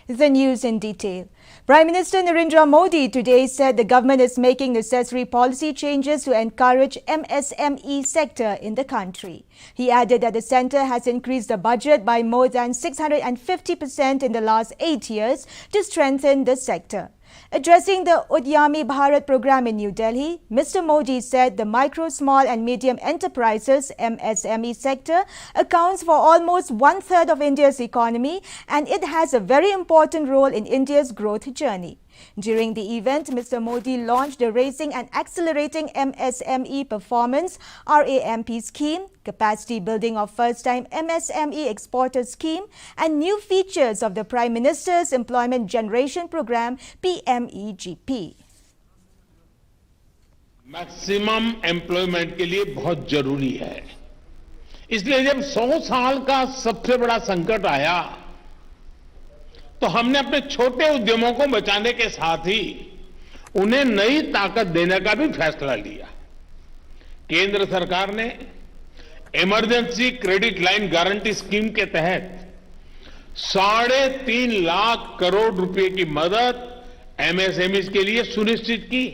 The news in detail. Prime Minister Narendra Modi today said the government is making necessary policy changes to encourage MSME sector in the country. He added that the centre has increased the budget by more than 650% in the last 8 years to strengthen the sector. Addressing the Udyami Bharat program in New Delhi, Mr. Modi said the micro, small and medium enterprises MSME sector accounts for almost one-third of India's economy and it has a very important role in India's growth journey. During the event, Mr. Modi launched the Raising and Accelerating MSME Performance (RAMP) scheme, capacity building of first-time MSME exporter scheme and new features of the Prime Minister's Employment Generation Program PMEGP. Maximum employment के लिए बहुत जरूरी है। इसलिए जब 100 साल का सबसे बड़ा संकट आया तो हमने अपने छोटे उद्यमों को बचाने के साथ ही उन्हें नई ताकत देने का भी फैसला लिया। केंद्र सरकार ने emergency credit line guarantee scheme के तहत 3.5 लाख करोड़ रुपए की मदद एमएसएमई के लिए सुनिश्चित की।